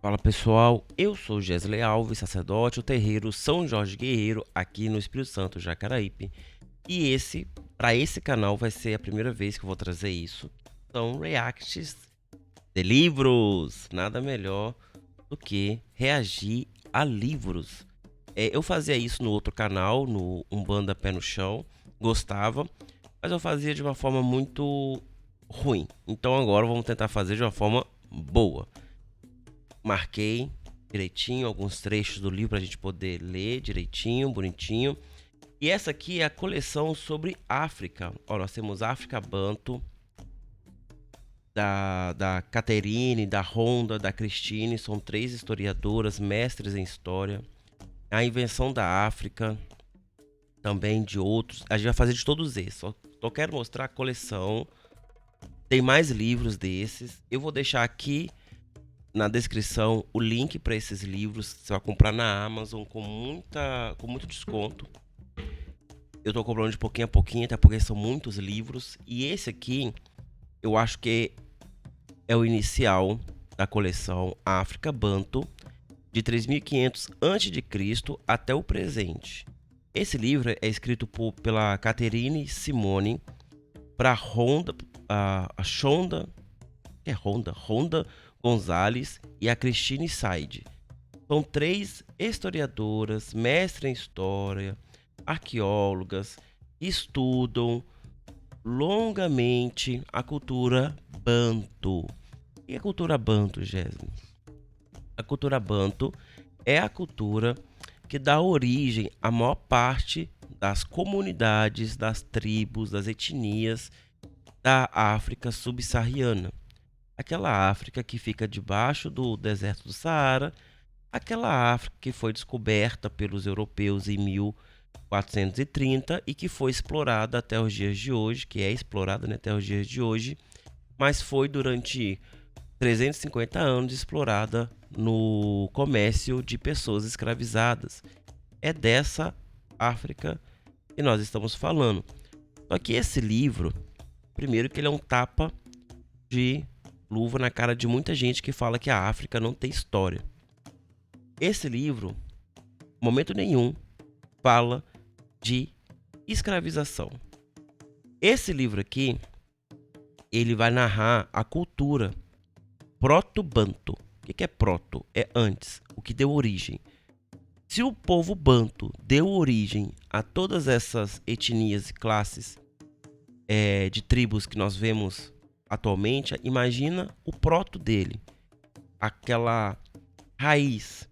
Fala pessoal, eu sou Gesley Alves, sacerdote, o terreiro São Jorge Guerreiro, aqui no Espírito Santo, Jacaraípe. E para esse canal vai ser a primeira vez que eu vou trazer isso. São reacts de livros, nada melhor do que reagir a livros. Eu fazia isso no outro canal, no Umbanda Pé no Chão, gostava, mas eu fazia de uma forma muito ruim. Então agora vamos tentar fazer de uma forma boa. Marquei direitinho alguns trechos do livro para a gente poder ler direitinho, bonitinho. E essa aqui é a coleção sobre África. Ó, nós temos África Banto, da Caterine, da Honda, da Christine. São três historiadoras, mestres em história. A invenção da África, também de outros. A gente vai fazer de todos esses. Só quero mostrar a coleção. Tem mais livros desses. Eu vou deixar aqui na descrição o link para esses livros. Você vai comprar na Amazon com muito desconto. Eu tô comprando de pouquinho a pouquinho, até porque são muitos livros. E esse aqui, eu acho que é o inicial da coleção África Banto, de 3500 a.C. até o presente. Esse livro é escrito pela Catherine Simone para a Shonda Gonzalez e a Christine Said. São três historiadoras, mestres em história, arqueólogas, que estudam longamente a cultura Banto. E a cultura Banto, Jéssica? A cultura Banto é a cultura que dá origem à maior parte das comunidades, das tribos, das etnias da África subsaariana. Aquela África que fica debaixo do deserto do Saara, aquela África que foi descoberta pelos europeus em 1430 e que foi explorada até os dias de hoje, que é explorada, né, até os dias de hoje, mas foi durante 350 anos explorada no comércio de pessoas escravizadas. É dessa África que nós estamos falando. Só que esse livro, primeiro que ele é um tapa de luva na cara de muita gente que fala que a África não tem história. Esse livro, em momento nenhum, fala de escravização. Esse livro aqui, ele vai narrar a cultura proto-banto. O que é proto? É antes, o que deu origem. Se o povo banto deu origem a todas essas etnias e classes de tribos que nós vemos atualmente, imagina o proto dele, aquela raiz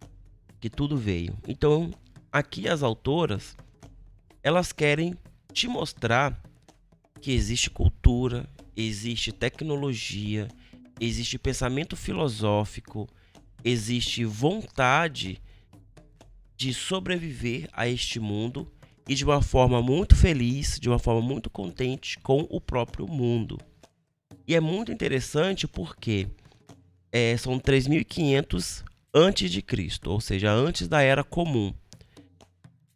que tudo veio. Então, aqui as autoras, elas querem te mostrar que existe cultura, existe tecnologia, existe pensamento filosófico, existe vontade de sobreviver a este mundo e de uma forma muito feliz, de uma forma muito contente com o próprio mundo. E é muito interessante porque são 3500 antes de Cristo, ou seja, antes da Era Comum.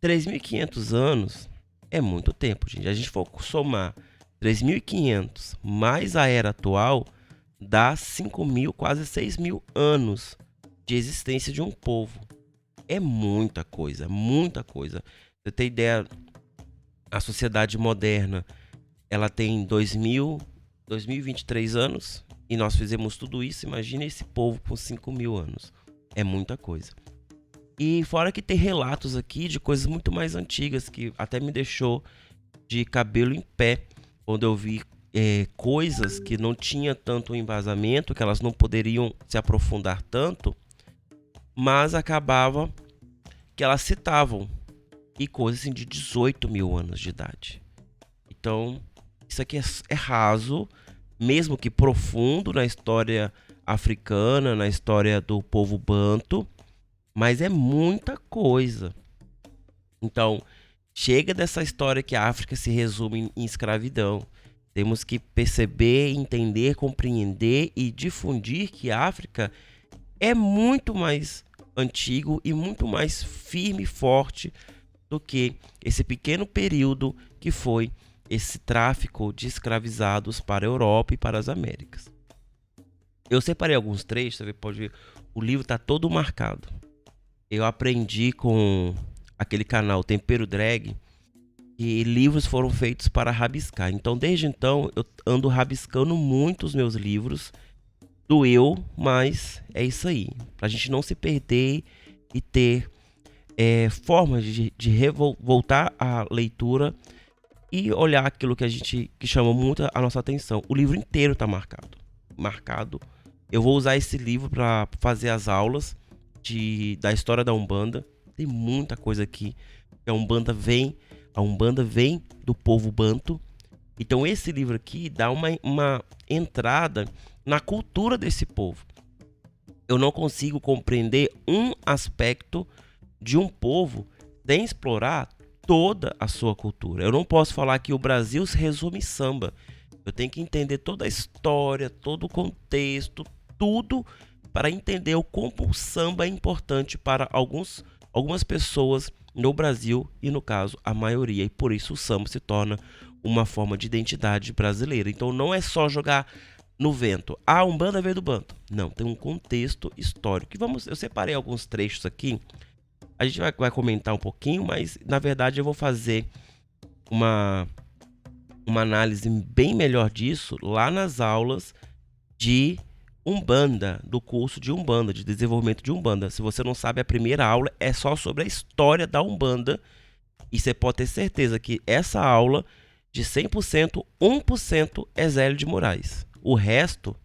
3.500 anos é muito tempo, gente. A gente for somar 3.500 mais a Era atual, dá 5.000, quase 6.000 anos de existência de um povo. É muita coisa, muita coisa. Você tem ideia, a sociedade moderna, ela tem 2023 anos e nós fizemos tudo isso. Imagina esse povo com 5.000 anos. É muita coisa. E fora que tem relatos aqui de coisas muito mais antigas que até me deixou de cabelo em pé quando eu vi coisas que não tinha tanto embasamento, que elas não poderiam se aprofundar tanto, mas acabava que elas citavam e coisas assim, de 18.000 anos de idade. Então, isso aqui é raso, mesmo que profundo na história africana, na história do povo banto, mas é muita coisa. Então, chega dessa história que a África se resume em escravidão. Temos que perceber, entender, compreender e difundir que a África é muito mais antigo e muito mais firme e forte do que esse pequeno período que foi esse tráfico de escravizados para a Europa e para as Américas. Eu separei alguns trechos, você pode ver o livro tá todo marcado. Eu aprendi com aquele canal Tempero Drag que livros foram feitos para rabiscar. Então, desde então, eu ando rabiscando muito os meus livros. Doeu, mas é isso aí. Pra gente não se perder e ter formas de voltar à leitura e olhar aquilo que chama muito a nossa atenção. O livro inteiro tá marcado. Eu vou usar esse livro para fazer as aulas da história da Umbanda. Tem muita coisa aqui. A Umbanda vem do povo banto. Então esse livro aqui dá uma entrada na cultura desse povo. Eu não consigo compreender um aspecto de um povo sem explorar toda a sua cultura. Eu não posso falar que o Brasil se resume em samba. Eu tenho que entender toda a história, todo o contexto, tudo para entender como o samba é importante para algumas pessoas no Brasil e, no caso, a maioria. E por isso o samba se torna uma forma de identidade brasileira. Então não é só jogar no vento. Ah, Umbanda veio do banto. Não, tem um contexto histórico. Eu separei alguns trechos aqui. A gente vai comentar um pouquinho, mas na verdade eu vou fazer uma análise bem melhor disso lá nas aulas de Umbanda, do curso de Umbanda, de desenvolvimento de Umbanda. Se você não sabe, a primeira aula é só sobre a história da Umbanda. E você pode ter certeza que essa aula, de 100%, 1% é Zélio de Moraes. O resto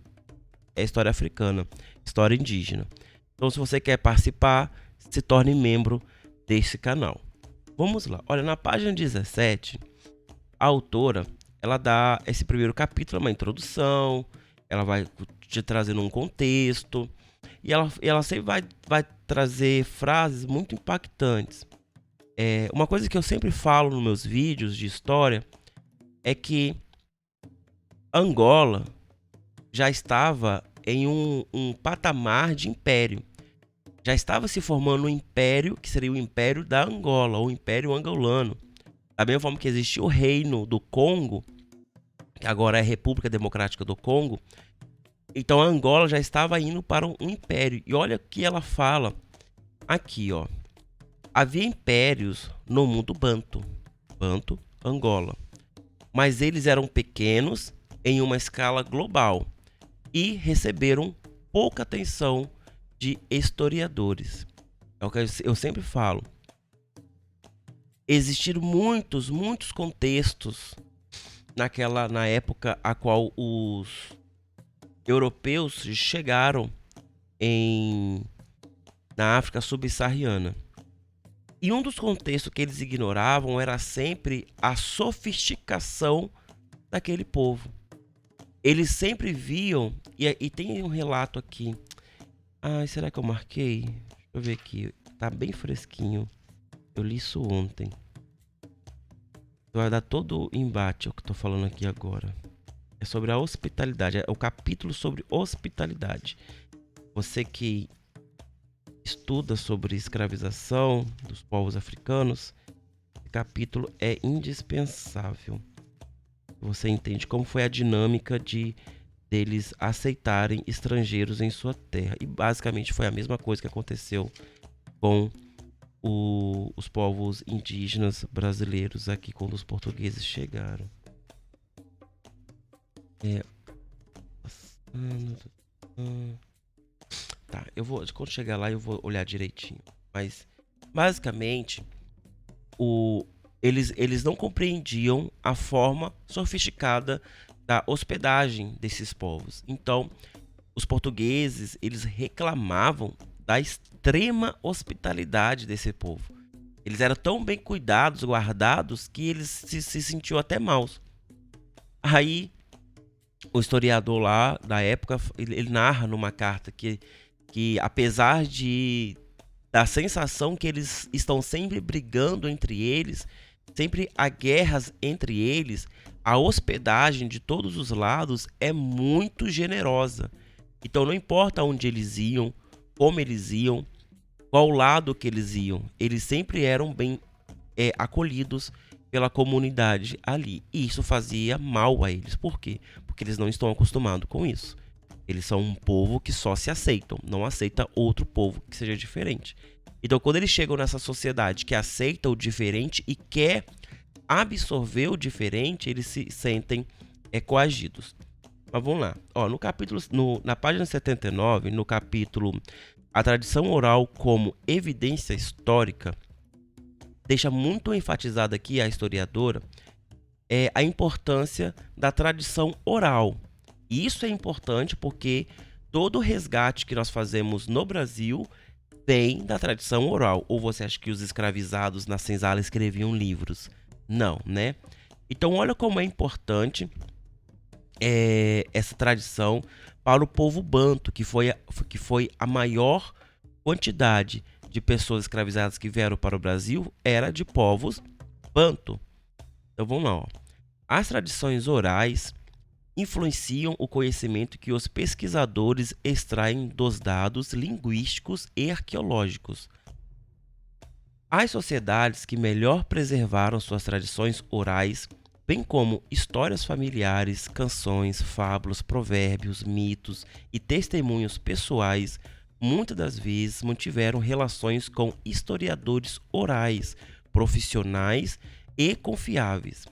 é história africana, história indígena. Então, se você quer participar, se torne membro desse canal. Vamos lá. Olha, na página 17, a autora, ela dá esse primeiro capítulo, uma introdução, ela vai te trazendo um contexto, e ela sempre vai trazer frases muito impactantes. Uma coisa que eu sempre falo nos meus vídeos de história é que Angola já estava em um patamar de império. Já estava se formando um império, que seria o Império da Angola, ou Império Angolano. Da mesma forma que existia o Reino do Congo, que agora é República Democrática do Congo. Então a Angola já estava indo para um império. E olha o que ela fala aqui, ó. Havia impérios no mundo banto, Angola. Mas eles eram pequenos em uma escala global e receberam pouca atenção de historiadores. É o que eu sempre falo. Existiram muitos contextos na época a qual os europeus chegaram na África subsaariana. E um dos contextos que eles ignoravam era sempre a sofisticação daquele povo. Eles sempre viam, e tem um relato aqui. Será que eu marquei? Deixa eu ver aqui. Tá bem fresquinho. Eu li isso ontem. Vai dar todo o embate o que eu tô falando aqui agora. É sobre a hospitalidade. É o capítulo sobre hospitalidade. Você que estuda sobre escravização dos povos africanos, esse capítulo é indispensável. Você entende como foi a dinâmica deles aceitarem estrangeiros em sua terra. E basicamente foi a mesma coisa que aconteceu com os povos indígenas brasileiros aqui quando os portugueses chegaram. Tá, quando chegar lá eu vou olhar direitinho. Mas basicamente eles não compreendiam a forma sofisticada da hospedagem desses povos. Então, os portugueses, eles reclamavam da extrema hospitalidade desse povo. Eles eram tão bem cuidados, guardados, que eles se sentiam até maus. Aí, o historiador lá da época, ele narra numa carta que apesar da sensação que eles estão sempre brigando entre eles, sempre há guerras entre eles, a hospedagem de todos os lados é muito generosa. Então não importa onde eles iam, como eles iam, qual lado que eles iam, eles sempre eram bem acolhidos pela comunidade ali. E isso fazia mal a eles. Por quê? Porque eles não estão acostumados com isso. Eles são um povo que só se aceitam, não aceita outro povo que seja diferente. Então, quando eles chegam nessa sociedade que aceita o diferente e quer absorver o diferente, eles se sentem coagidos. Mas vamos lá. Ó, na página 79, no capítulo A Tradição Oral como Evidência Histórica, deixa muito enfatizado aqui a historiadora a importância da tradição oral. E isso é importante porque todo o resgate que nós fazemos no Brasil vem da tradição oral. Ou você acha que os escravizados na senzala escreviam livros? Não, né? Então olha como é importante essa tradição para o povo banto, que foi a maior quantidade de pessoas escravizadas que vieram para o Brasil, era de povos banto. Então vamos lá, ó. As tradições orais influenciam o conhecimento que os pesquisadores extraem dos dados linguísticos e arqueológicos. As sociedades que melhor preservaram suas tradições orais, bem como histórias familiares, canções, fábulas, provérbios, mitos e testemunhos pessoais, muitas das vezes mantiveram relações com historiadores orais, profissionais e confiáveis.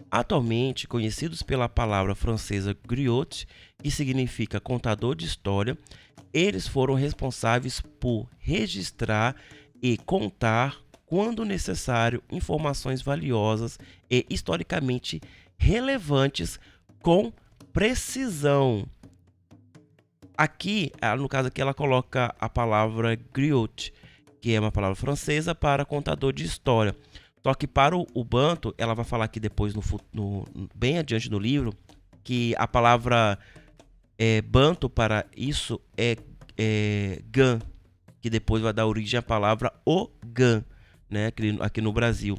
Atualmente conhecidos pela palavra francesa griot, que significa contador de história, eles foram responsáveis por registrar e contar, quando necessário, informações valiosas e historicamente relevantes com precisão. Aqui, no caso aqui, ela coloca a palavra griot, que é uma palavra francesa para contador de história. Só que para o banto, ela vai falar aqui depois, bem adiante no livro, que a palavra banto para isso é gan, que depois vai dar origem à palavra ogan, né, aqui no Brasil.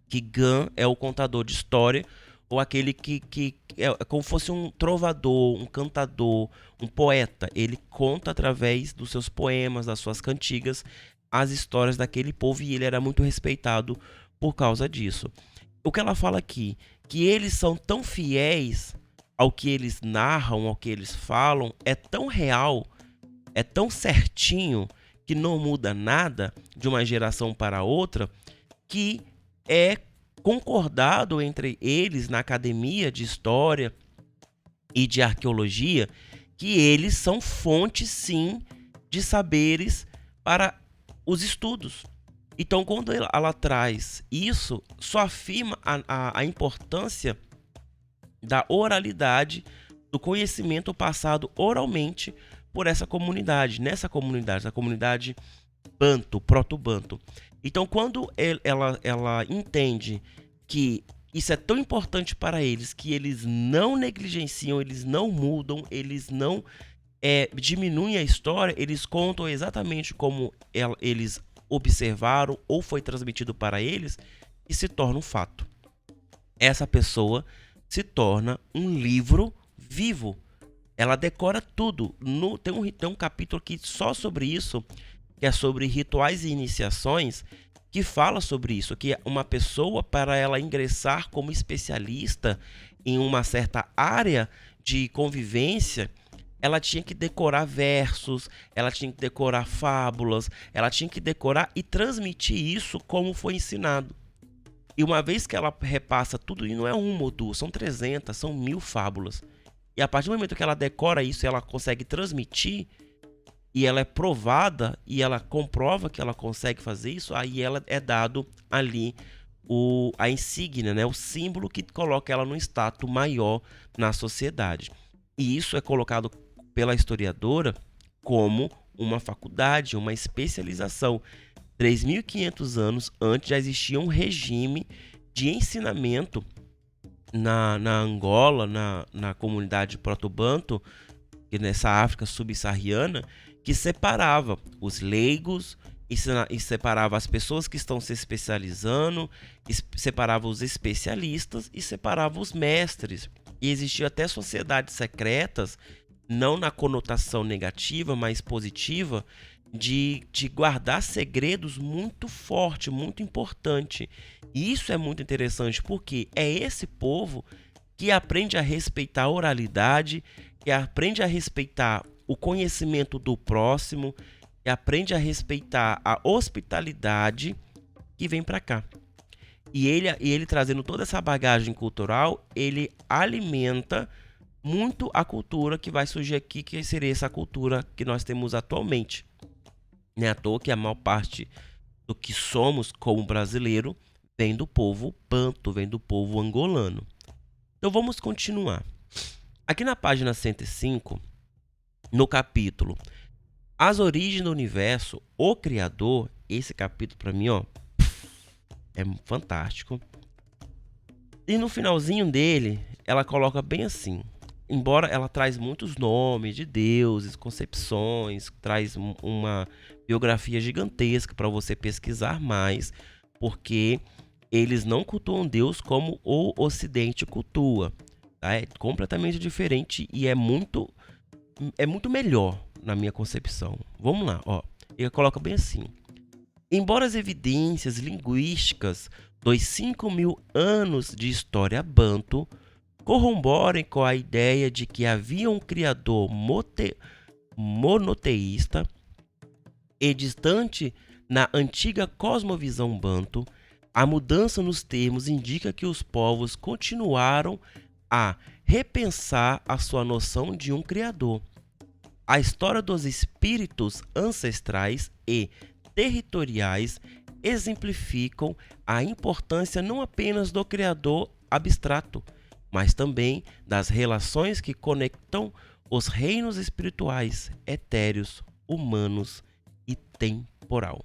Que gan é o contador de história, ou aquele que é como se fosse um trovador, um cantador, um poeta. Ele conta através dos seus poemas, das suas cantigas, as histórias daquele povo, e ele era muito respeitado por causa disso. O que ela fala aqui, que eles são tão fiéis ao que eles narram, ao que eles falam, é tão real, é tão certinho, que não muda nada de uma geração para outra, que é concordado entre eles na academia de história e de arqueologia, que eles são fonte, sim, de saberes para os estudos. Então, quando ela traz isso, só afirma a importância da oralidade, do conhecimento passado oralmente por essa comunidade, nessa comunidade banto, proto-banto. Então, quando ela entende que isso é tão importante para eles, que eles não negligenciam, eles não mudam, eles não diminuem a história, eles contam exatamente como eles observaram ou foi transmitido para eles, e se torna um fato. Essa pessoa se torna um livro vivo. Ela decora tudo. Tem um capítulo aqui só sobre isso, que é sobre rituais e iniciações, que fala sobre isso, que uma pessoa, para ela ingressar como especialista em uma certa área de convivência, ela tinha que decorar versos, ela tinha que decorar fábulas, ela tinha que decorar e transmitir isso como foi ensinado. E uma vez que ela repassa tudo, e não é uma ou duas, são 300, são 1000 fábulas. E a partir do momento que ela decora isso, ela consegue transmitir, e ela é provada, e ela comprova que ela consegue fazer isso, aí ela é dado ali a insígnia, né? O símbolo que coloca ela num status maior na sociedade. E isso é colocado pela historiadora como uma faculdade, uma especialização. 3.500 anos antes já existia um regime de ensinamento na Angola, na comunidade proto-banto, nessa África subsaariana, que separava os leigos e separava as pessoas que estão se especializando, separava os especialistas e separava os mestres. E existiam até sociedades secretas, não na conotação negativa, mas positiva, de guardar segredos muito forte, muito importante. E isso é muito interessante, porque é esse povo que aprende a respeitar a oralidade, que aprende a respeitar o conhecimento do próximo, que aprende a respeitar a hospitalidade, que vem para cá. E ele trazendo toda essa bagagem cultural, ele alimenta muito a cultura que vai surgir aqui, que seria essa cultura que nós temos atualmente. Não é à toa que a maior parte do que somos como brasileiro vem do povo banto, vem do povo angolano. Então vamos continuar. Aqui na página 105, no capítulo As Origens do Universo, o Criador, esse capítulo para mim, ó, é fantástico. E no finalzinho dele, ela coloca bem assim. Embora ela traz muitos nomes de deuses, concepções, traz uma biografia gigantesca para você pesquisar mais, porque eles não cultuam Deus como o Ocidente cultua. Tá? É completamente diferente e é muito melhor na minha concepção. Vamos lá, ó. Ele coloca bem assim. Embora as evidências linguísticas dos 5.000 anos de história banto corroborem com a ideia de que havia um criador monoteísta e distante na antiga cosmovisão banto, a mudança nos termos indica que os povos continuaram a repensar a sua noção de um criador. A história dos espíritos ancestrais e territoriais exemplificam a importância não apenas do criador abstrato, mas também das relações que conectam os reinos espirituais, etéreos, humanos e temporal.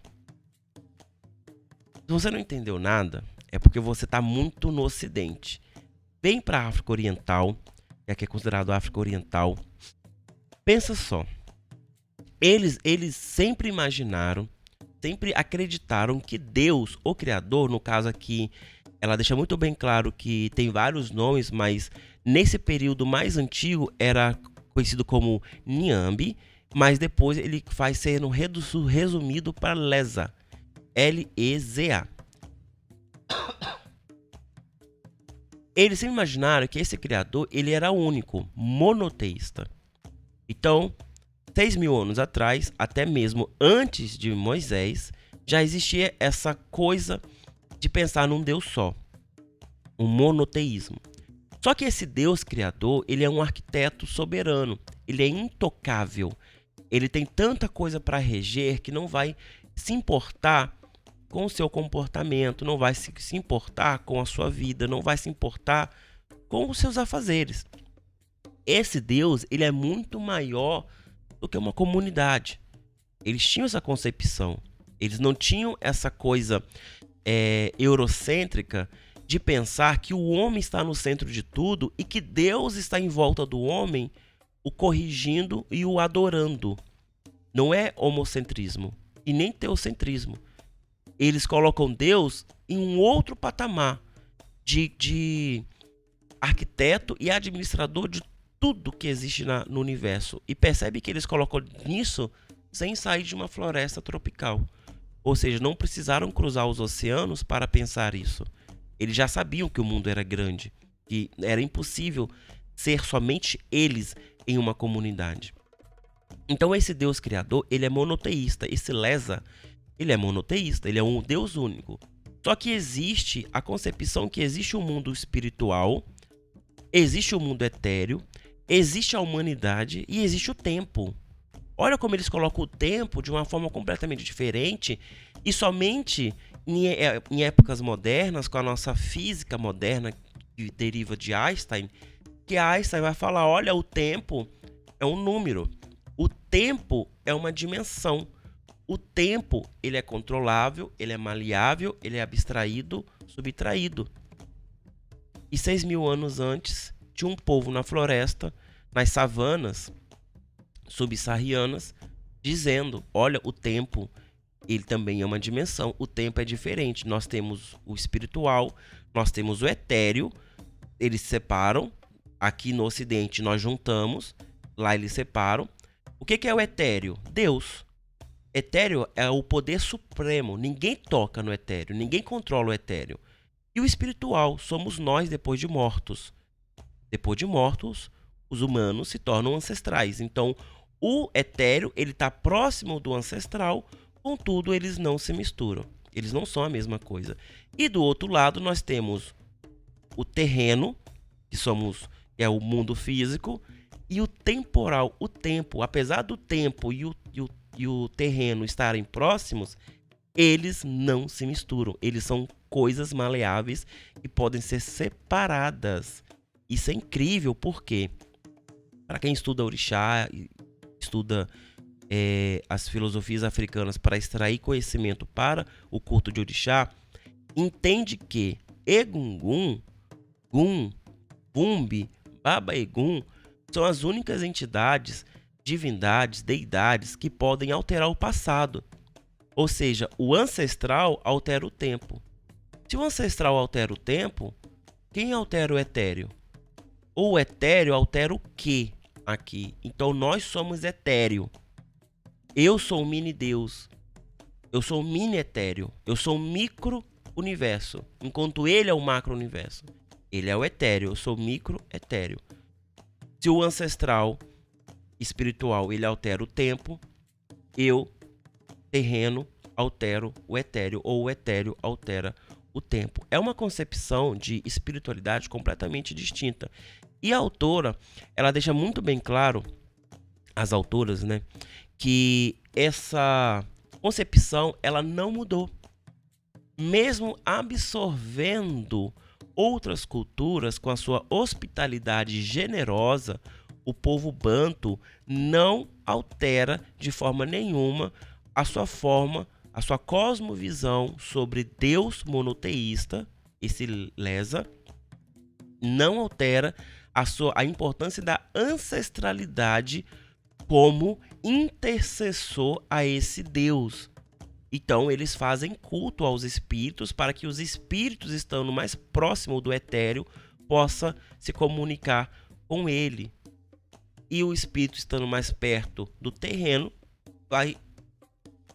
Se você não entendeu nada, é porque você está muito no Ocidente. Vem para a África Oriental, que é considerado África Oriental. Pensa só. Eles sempre imaginaram, sempre acreditaram que Deus, o Criador, no caso aqui, ela deixa muito bem claro que tem vários nomes, mas nesse período mais antigo era conhecido como Niambi, mas depois ele vai sendo resumido para Leza, L-E-Z-A. Eles sempre imaginaram que esse criador ele era único, monoteísta. Então, 6.000 anos atrás, até mesmo antes de Moisés, já existia essa coisa de pensar num Deus só, um monoteísmo. Só que esse Deus criador, ele é um arquiteto soberano, ele é intocável, ele tem tanta coisa para reger que não vai se importar com o seu comportamento, não vai se importar com a sua vida, não vai se importar com os seus afazeres. Esse Deus, ele é muito maior do que uma comunidade. Eles tinham essa concepção, eles não tinham essa coisa eurocêntrica de pensar que o homem está no centro de tudo e que Deus está em volta do homem, o corrigindo e o adorando. Não é homocentrismo e nem teocentrismo. Eles colocam Deus em um outro patamar de arquiteto e administrador de tudo que existe no universo. E percebe que eles colocam nisso sem sair de uma floresta tropical. Ou seja, não precisaram cruzar os oceanos para pensar isso. Eles já sabiam que o mundo era grande, que era impossível ser somente eles em uma comunidade. Então esse Deus criador, ele é monoteísta. Esse Leza, ele é monoteísta, ele é um Deus único. Só que existe a concepção que existe o mundo espiritual, existe o mundo etéreo, existe a humanidade e existe o tempo. Olha como eles colocam o tempo de uma forma completamente diferente e somente em épocas modernas, com a nossa física moderna que deriva de Einstein, que Einstein vai falar, olha, o tempo é um número, o tempo é uma dimensão, o tempo ele é controlável, ele é maleável, ele é abstraído, subtraído. E 6.000 anos antes, tinha um povo na floresta, nas savanas subsaarianas, dizendo, olha, o tempo ele também é uma dimensão, o tempo é diferente, nós temos o espiritual, nós temos o etéreo, eles se separam, aqui no Ocidente nós juntamos, lá eles separam. O que é o etéreo? Deus. Etéreo é o poder supremo, ninguém toca no etéreo, ninguém controla o etéreo. E o espiritual somos nós depois de mortos. Depois de mortos, os humanos se tornam ancestrais. Então, o etéreo, ele está próximo do ancestral, contudo, eles não se misturam. Eles não são a mesma coisa. E do outro lado, nós temos o terreno, que é o mundo físico, e o temporal, o tempo. Apesar do tempo e o terreno estarem próximos, eles não se misturam. Eles são coisas maleáveis e podem ser separadas. Isso é incrível, porque para quem estuda orixá, estuda as filosofias africanas para extrair conhecimento para o culto de orixá, entende que Egungun, Gun, Bumbi, Baba Egum são as únicas entidades, divindades, deidades que podem alterar o passado. Ou seja, o ancestral altera o tempo. Se o ancestral altera o tempo, quem altera o etéreo? O etéreo altera o quê aqui? Então nós somos etéreo. Eu sou um mini Deus. Eu sou um mini etéreo. Eu sou um micro universo. Enquanto ele é o macro universo. Ele é o etéreo. Eu sou micro etéreo. Se o ancestral espiritual ele altera o tempo, eu, terreno, altero o etéreo. Ou o etéreo altera o tempo. É uma concepção de espiritualidade completamente distinta. E a autora, ela deixa muito bem claro, as autoras, né, que essa concepção, ela não mudou. Mesmo absorvendo outras culturas com a sua hospitalidade generosa, o povo banto não altera de forma nenhuma a sua forma, a sua cosmovisão sobre Deus monoteísta, esse Lesa, não altera a importância da ancestralidade como intercessor a esse Deus. Então eles fazem culto aos espíritos para que os espíritos, estando mais próximo do etéreo, possa se comunicar com ele. E o espírito, estando mais perto do terreno, vai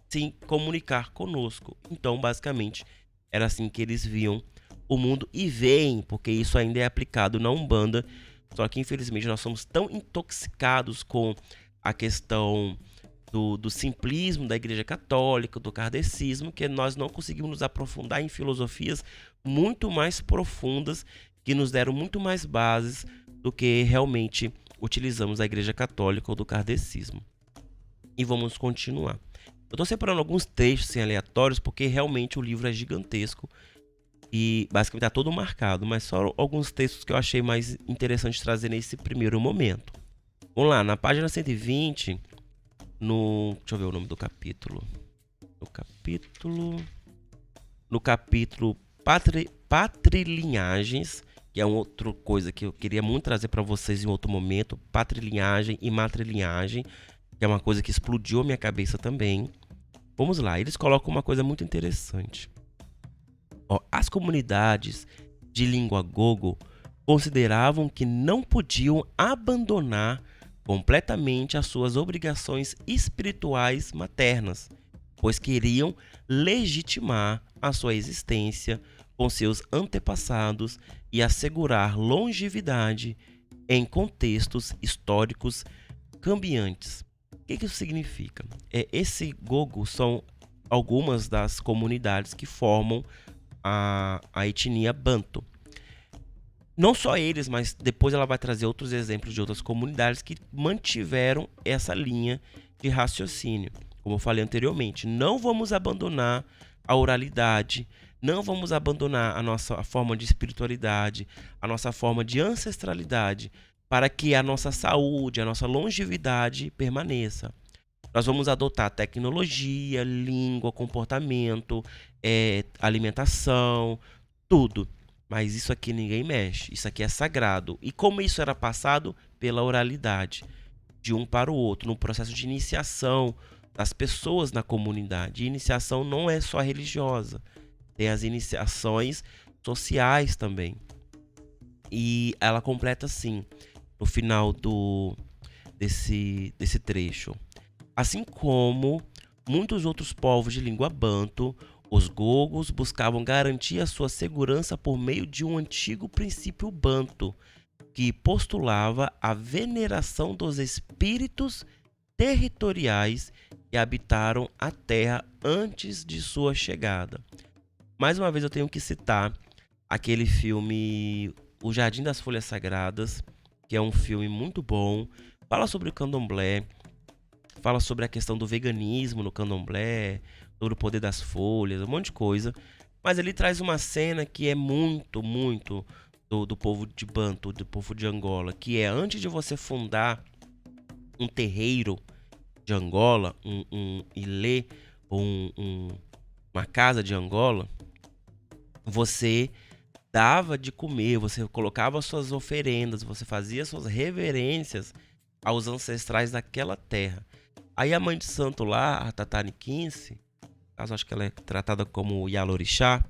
se comunicar conosco. Então, basicamente, era assim que eles viam o mundo e veem, porque isso ainda é aplicado na Umbanda. Só que, infelizmente, nós somos tão intoxicados com a questão do simplismo da Igreja Católica, do kardecismo, que nós não conseguimos nos aprofundar em filosofias muito mais profundas, que nos deram muito mais bases do que realmente utilizamos a Igreja Católica ou do kardecismo. E vamos continuar. Eu estou separando alguns textos assim, aleatórios, porque realmente o livro é gigantesco e basicamente está todo marcado, mas só alguns textos que eu achei mais interessante trazer nesse primeiro momento. Vamos lá, na página 120, deixa eu ver o nome do capítulo. No capítulo Patrilinhagens, que é uma outra coisa que eu queria muito trazer para vocês em outro momento, patrilinhagem e matrilinhagem, que é uma coisa que explodiu a minha cabeça também. Vamos lá, eles colocam uma coisa muito interessante. As comunidades de língua gogo consideravam que não podiam abandonar completamente as suas obrigações espirituais maternas, pois queriam legitimar a sua existência com seus antepassados e assegurar longevidade em contextos históricos cambiantes. O que isso significa? Esse gogo são algumas das comunidades que formam a etnia Banto. Não só eles, mas depois ela vai trazer outros exemplos de outras comunidades que mantiveram essa linha de raciocínio. Como eu falei anteriormente, não vamos abandonar a oralidade, não vamos abandonar a nossa forma de espiritualidade, a nossa forma de ancestralidade, para que a nossa saúde, a nossa longevidade permaneça. Nós vamos adotar tecnologia, língua, comportamento, alimentação, tudo. Mas isso aqui ninguém mexe, isso aqui é sagrado. E como isso era passado? Pela oralidade, de um para o outro, no processo de iniciação das pessoas na comunidade. E iniciação não é só religiosa, tem as iniciações sociais também. E ela completa assim, no final desse trecho. Assim como muitos outros povos de língua banto, os gogos buscavam garantir a sua segurança por meio de um antigo princípio banto, que postulava a veneração dos espíritos territoriais que habitaram a Terra antes de sua chegada. Mais uma vez eu tenho que citar aquele filme O Jardim das Folhas Sagradas, que é um filme muito bom, fala sobre o candomblé, fala sobre a questão do veganismo no candomblé, sobre o poder das folhas, um monte de coisa. Mas ele traz uma cena que é muito do povo de Banto, do povo de Angola, que é antes de você fundar um terreiro de Angola, um ilê, ou uma casa de Angola, você dava de comer, você colocava suas oferendas, você fazia suas reverências aos ancestrais daquela terra. Aí a mãe de santo lá, a Tatani Quince, caso acho que ela é tratada como Yalorixá,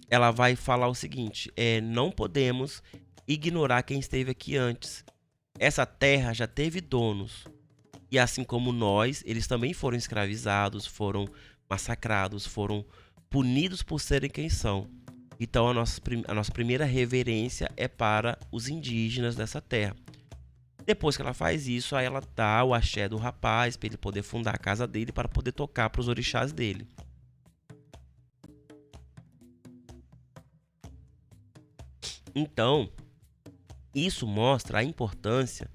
ela vai falar o seguinte: não podemos ignorar quem esteve aqui antes. Essa terra já teve donos. E assim como nós, eles também foram escravizados, foram massacrados, foram punidos por serem quem são. Então a nossa primeira reverência é para os indígenas dessa terra. Depois que ela faz isso, aí ela dá o axé do rapaz para ele poder fundar a casa dele, para poder tocar para os orixás dele. Então, isso mostra a importância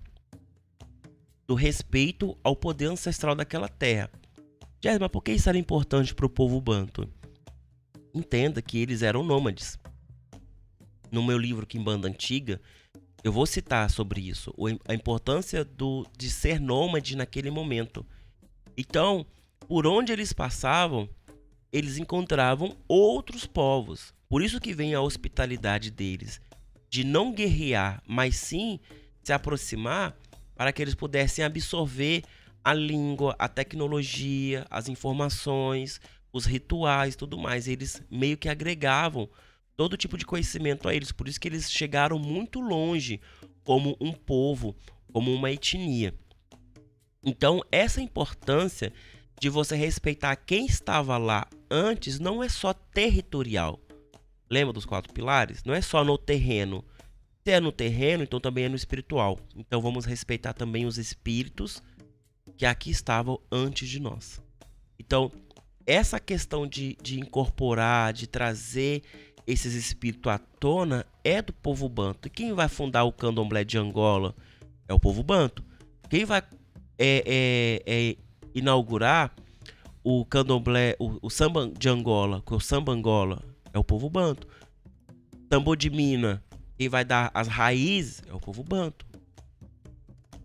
do respeito ao poder ancestral daquela terra. Mas por que isso era importante para o povo banto? Entenda que eles eram nômades. No meu livro Quimbanda Antiga, eu vou citar sobre isso, a importância de ser nômade naquele momento. Então, por onde eles passavam, eles encontravam outros povos. Por isso que vem a hospitalidade deles, de não guerrear, mas sim se aproximar para que eles pudessem absorver a língua, a tecnologia, as informações, os rituais, tudo mais. Eles meio que agregavam todo tipo de conhecimento a eles. Por isso que eles chegaram muito longe como um povo, como uma etnia. Então, essa importância de você respeitar quem estava lá antes não é só territorial. Lembra dos 4 pilares? Não é só no terreno. Se é no terreno, então também é no espiritual. Então vamos respeitar também os espíritos que aqui estavam antes de nós. Então, essa questão de incorporar, de trazer esses espíritos à tona é do povo banto. E quem vai fundar o candomblé de Angola é o povo banto. Quem vai inaugurar o candomblé, o samba de Angola, que é o samba Angola, é o povo banto. Tambor de Mina, quem vai dar as raízes é o povo banto.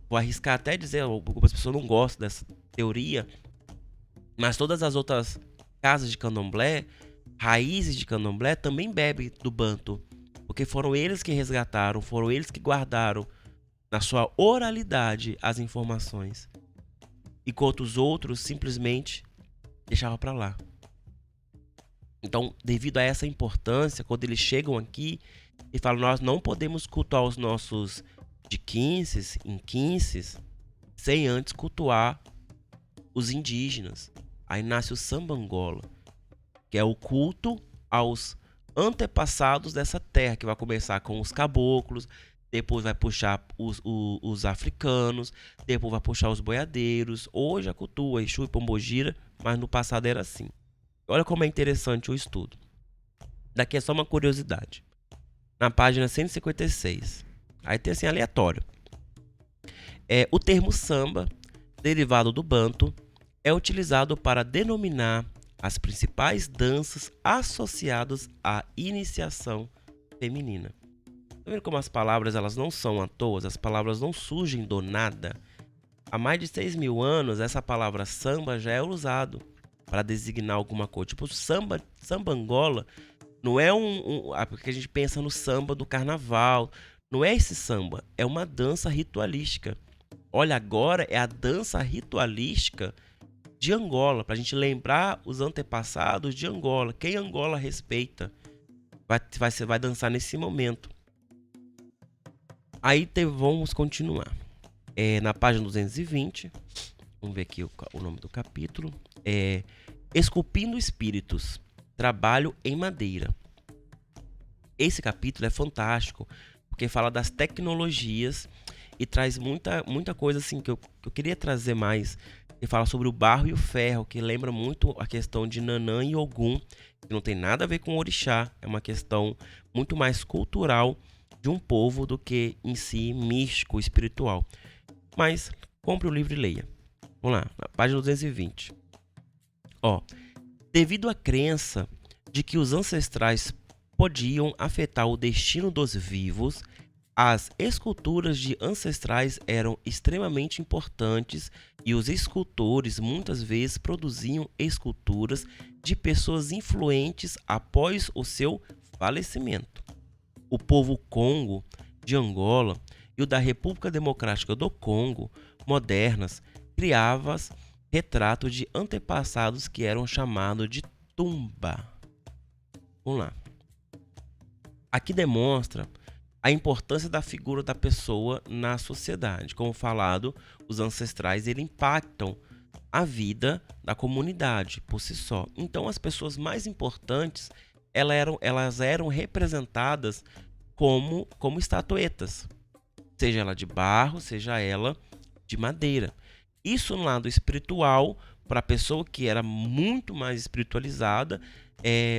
Vou arriscar até dizer, algumas pessoas não gostam dessa teoria, mas todas as outras casas de candomblé, raízes de candomblé, também bebem do banto, porque foram eles que resgataram, foram eles que guardaram na sua oralidade as informações, enquanto os outros simplesmente deixavam para lá. Então, devido a essa importância, quando eles chegam aqui e falam: nós não podemos cultuar os nossos de quinces em quinces sem antes cultuar os indígenas. Aí nasce o Samba Angola, que é o culto aos antepassados dessa terra, que vai começar com os caboclos, depois vai puxar os africanos, depois vai puxar os boiadeiros. Hoje a cultua Exu e Pombogira, mas no passado era assim. Olha como é interessante o estudo. Daqui é só uma curiosidade. Na página 156, aí tem assim aleatório. O termo samba, derivado do banto, é utilizado para denominar as principais danças associadas à iniciação feminina. Tá vendo como as palavras elas não são à toa? As palavras não surgem do nada. Há mais de 6.000 anos, essa palavra samba já é usado para designar alguma coisa. Tipo, samba Angola não é porque a gente pensa no samba do carnaval. Não é esse samba, é uma dança ritualística. Olha, agora é a dança ritualística de Angola, para a gente lembrar os antepassados de Angola. Quem Angola respeita vai dançar nesse momento. Aí vamos continuar. Na página 220, vamos ver aqui o nome do capítulo. Esculpindo Espíritos, Trabalho em Madeira. Esse capítulo é fantástico, porque fala das tecnologias e traz muita coisa assim que eu queria trazer mais. Ele fala sobre o barro e o ferro, que lembra muito a questão de Nanã e Ogum, que não tem nada a ver com o orixá, é uma questão muito mais cultural de um povo do que em si místico, espiritual. Mas compre o livro e leia. Vamos lá, na página 220. Ó, devido à crença de que os ancestrais podiam afetar o destino dos vivos, as esculturas de ancestrais eram extremamente importantes e os escultores muitas vezes produziam esculturas de pessoas influentes após o seu falecimento. O povo Congo de Angola e o da República Democrática do Congo modernas criavam retratos de antepassados que eram chamados de tumba. Vamos lá. Aqui demonstra a importância da figura da pessoa na sociedade. Como falado, os ancestrais eles impactam a vida da comunidade por si só. Então, as pessoas mais importantes elas eram representadas como estatuetas, seja ela de barro, seja ela de madeira. Isso no lado espiritual, para a pessoa que era muito mais espiritualizada,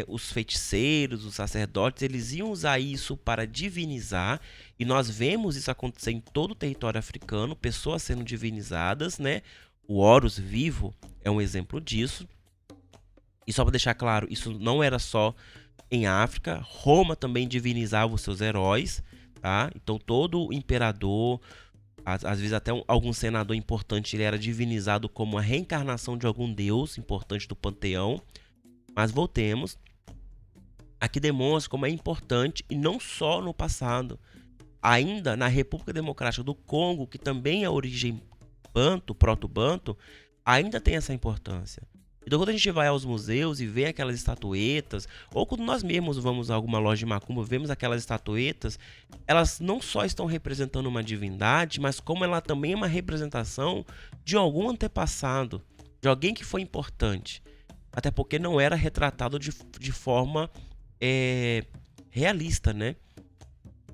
os feiticeiros, os sacerdotes, eles iam usar isso para divinizar, e nós vemos isso acontecer em todo o território africano, pessoas sendo divinizadas, né? O Horus vivo é um exemplo disso. E só para deixar claro, isso não era só em África, Roma também divinizava os seus heróis, tá? Então todo imperador, às vezes até algum senador importante, ele era divinizado como a reencarnação de algum deus importante do panteão. Mas voltemos. Aqui demonstra como é importante, e não só no passado, ainda na República Democrática do Congo, que também é a origem banto, proto-banto, ainda tem essa importância. Então quando a gente vai aos museus e vê aquelas estatuetas, ou quando nós mesmos vamos a alguma loja de macumba, vemos aquelas estatuetas, elas não só estão representando uma divindade, mas como ela também é uma representação de algum antepassado, de alguém que foi importante. Até porque não era retratado de forma realista, né?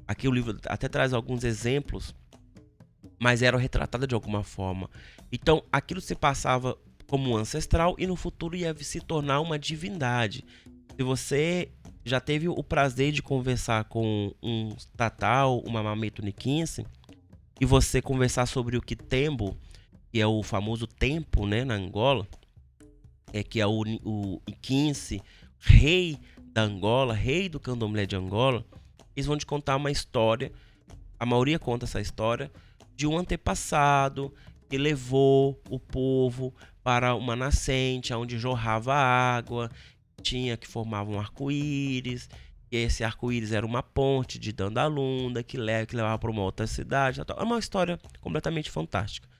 Aqui o livro até traz alguns exemplos, mas era retratado de alguma forma. Então, aquilo se passava como um ancestral e no futuro ia se tornar uma divindade. Se você já teve o prazer de conversar com um Tatal, uma Mameto Niquinse, e você conversar sobre o Kitembo, que é o famoso tempo, né, na Angola, que é o Iquinse, rei da Angola, rei do candomblé de Angola, eles vão te contar uma história, a maioria conta essa história, de um antepassado que levou o povo para uma nascente, onde jorrava água, que formava um arco-íris, e esse arco-íris era uma ponte de Dandalunda, que levava para uma outra cidade. É uma história completamente fantástica.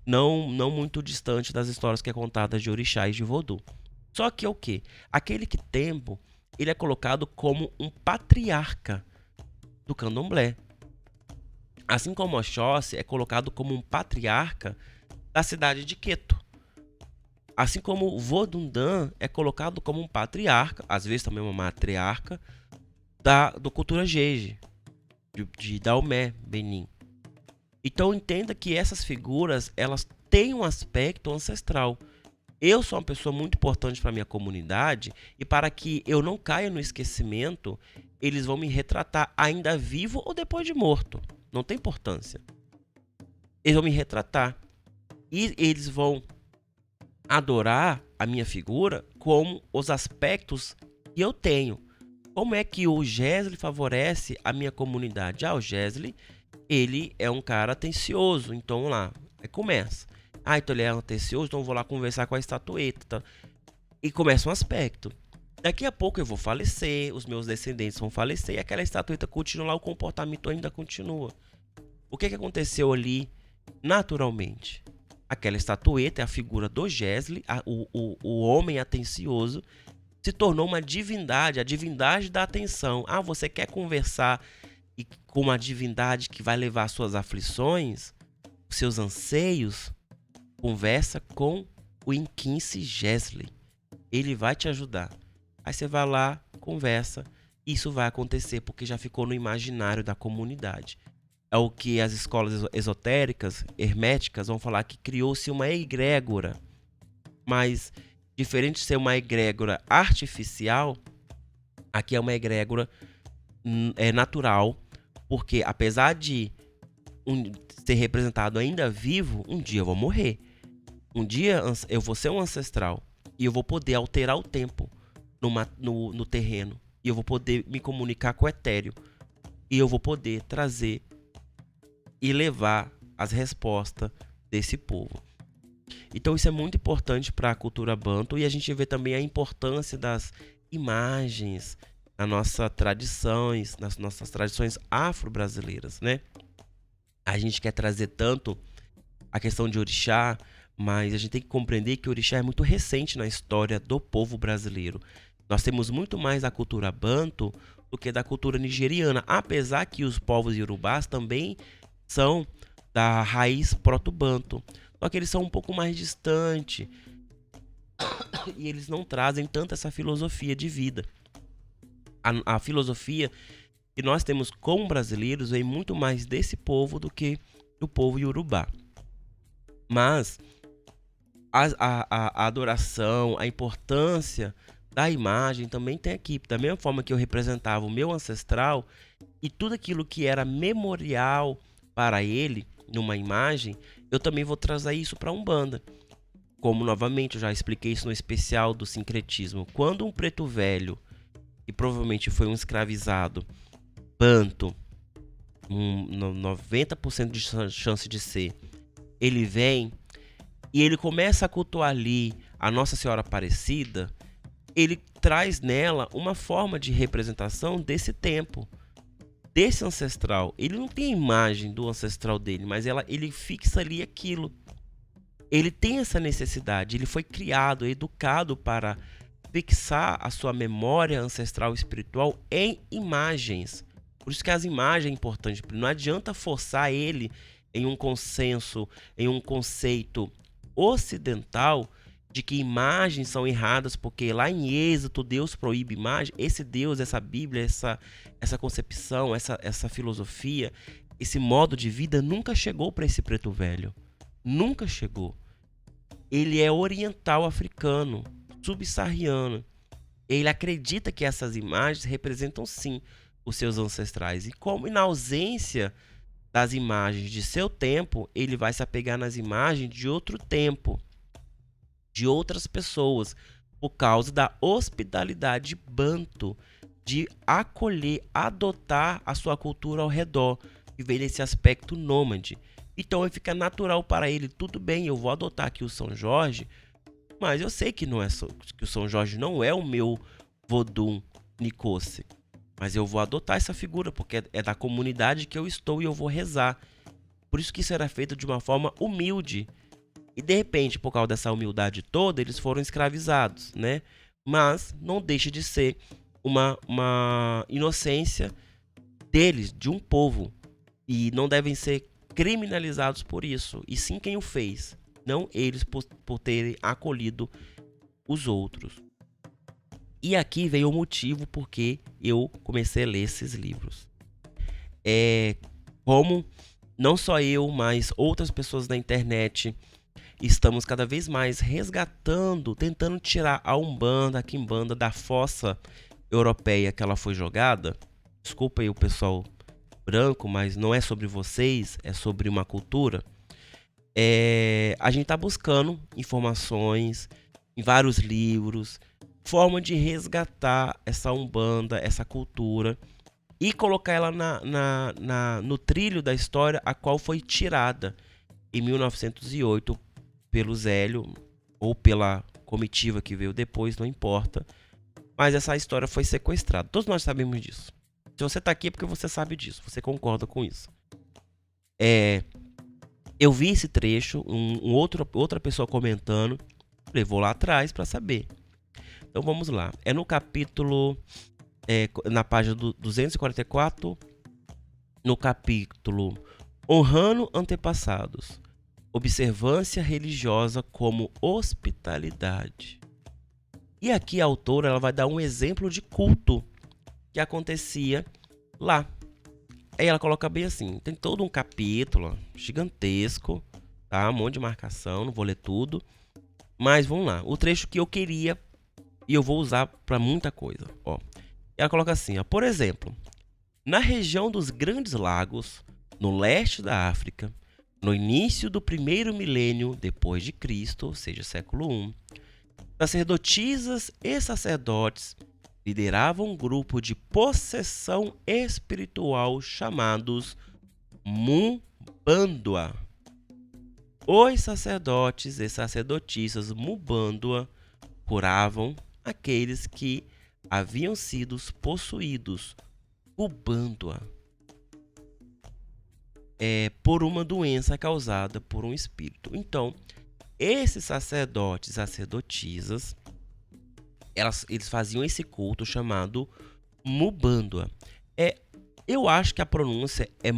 Não muito distante das histórias que é contadas de orixá e de vodú. Só que é o quê? Aquele Kitembo, ele é colocado como um patriarca do candomblé. Assim como Oxóssi é colocado como um patriarca da cidade de Queto. Assim como Vodundan é colocado como um patriarca, às vezes também uma matriarca, do cultura Jeje, de Daomé, Benin. Então entenda que essas figuras, elas têm um aspecto ancestral. Eu sou uma pessoa muito importante para a minha comunidade, e para que eu não caia no esquecimento, eles vão me retratar ainda vivo ou depois de morto. Não tem importância. Eles vão me retratar. E eles vão adorar a minha figura com os aspectos que eu tenho. Como é que o Gesli favorece a minha comunidade? O Gesli, ele é um cara atencioso, então vamos lá, aí começa. Então ele é atencioso, então eu vou lá conversar com a estatueta, tá? E começa um aspecto. Daqui a pouco eu vou falecer, os meus descendentes vão falecer, e aquela estatueta continua lá, o comportamento ainda continua. O que aconteceu ali naturalmente? Aquela estatueta é a figura do Gesli, o homem atencioso, se tornou uma divindade, a divindade da atenção. Você quer conversar com uma divindade que vai levar suas aflições, seus anseios? Conversa com o Iquinse Gesli. Ele vai te ajudar. Aí você vai lá, conversa, Isso vai acontecer porque já ficou no imaginário da comunidade. É o que as escolas esotéricas, herméticas, vão falar que criou-se uma egrégora. Mas, diferente de ser uma egrégora artificial, aqui é uma egrégora natural, porque apesar de ser representado ainda vivo, um dia eu vou morrer. Um dia eu vou ser um ancestral e eu vou poder alterar o tempo no terreno. E eu vou poder me comunicar com o etéreo. E eu vou poder trazer e levar as respostas desse povo. Então isso é muito importante para a cultura banto, e a gente vê também a importância das imagens nas nossas tradições afro-brasileiras, né? A gente quer trazer tanto a questão de orixá, mas a gente tem que compreender que o orixá é muito recente na história do povo brasileiro. Nós temos muito mais da cultura banto do que da cultura nigeriana, apesar que os povos iorubás também são da raiz proto-banto. Só que eles são um pouco mais distantes e eles não trazem tanto essa filosofia de vida. A filosofia que nós temos como brasileiros vem muito mais desse povo do que do povo iorubá. Mas a adoração, a importância da imagem também tem aqui. Da mesma forma que eu representava o meu ancestral e tudo aquilo que era memorial para ele numa imagem, eu também vou trazer isso para a Umbanda. Como novamente eu já expliquei isso no especial do sincretismo. Quando um preto velho, que provavelmente foi um escravizado, banto, 90% de chance de ser, ele vem e ele começa a cultuar ali a Nossa Senhora Aparecida, ele traz nela uma forma de representação desse tempo, desse ancestral. Ele não tem a imagem do ancestral dele, mas ele fixa ali aquilo. Ele tem essa necessidade, ele foi criado, educado para fixar a sua memória ancestral espiritual em imagens. Por isso que as imagens é importante. Não adianta forçar ele em um consenso, em um conceito ocidental de que imagens são erradas, porque lá em Êxodo Deus proíbe imagem. Esse Deus, essa Bíblia, essa concepção, essa filosofia, esse modo de vida nunca chegou para esse preto velho. Nunca chegou. Ele é oriental africano, subsaariano. Ele acredita que essas imagens representam sim os seus ancestrais. E como na ausência das imagens de seu tempo, ele vai se apegar nas imagens de outro tempo, de outras pessoas, por causa da hospitalidade banto, de acolher, adotar a sua cultura ao redor, que vem desse aspecto nômade. Então fica natural para ele, tudo bem, eu vou adotar aqui o São Jorge, mas eu sei que que o São Jorge não é o meu Vodum Nicose, mas eu vou adotar essa figura, porque é da comunidade que eu estou e eu vou rezar. Por isso que isso era feito de uma forma humilde. E de repente, por causa dessa humildade toda, eles foram escravizados, né? Mas não deixa de ser uma inocência deles, de um povo. E não devem ser criminalizados por isso. E sim quem o fez, não eles por terem acolhido os outros. E aqui veio o motivo porque eu comecei a ler esses livros. Como não só eu, mas outras pessoas da internet estamos cada vez mais resgatando, tentando tirar a Umbanda, a Quimbanda da fossa europeia que ela foi jogada. Desculpa aí o pessoal branco, mas não é sobre vocês, é sobre uma cultura. A gente está buscando informações em vários livros, forma de resgatar essa Umbanda, essa cultura, e colocar ela no trilho da história a qual foi tirada em 1908 pelo Zélio, ou pela comitiva que veio depois, não importa. Mas essa história foi sequestrada. Todos nós sabemos disso. Se você está aqui é porque você sabe disso, você concorda com isso. Eu vi esse trecho, outra pessoa comentando, falei, vou lá atrás para saber. Então vamos lá. É no capítulo, na página 244, no capítulo Honrando Antepassados. Observância religiosa como hospitalidade. E aqui a autora ela vai dar um exemplo de culto que acontecia lá. Aí ela coloca bem assim, tem todo um capítulo gigantesco, tá? Um monte de marcação, não vou ler tudo. Mas vamos lá, o trecho que eu queria e eu vou usar para muita coisa, ó. Ela coloca assim, ó, por exemplo, na região dos Grandes Lagos, no leste da África, no início do primeiro milênio depois de Cristo, ou seja, século I, sacerdotisas e sacerdotes lideravam um grupo de possessão espiritual chamados Mumbandua. Os sacerdotes e sacerdotisas Mumbandua curavam aqueles que haviam sido possuídos, Mumbandua, por uma doença causada por um espírito. Então, esses sacerdotes e sacerdotisas, eles faziam esse culto chamado Mumbandua. Eu acho que a pronúncia é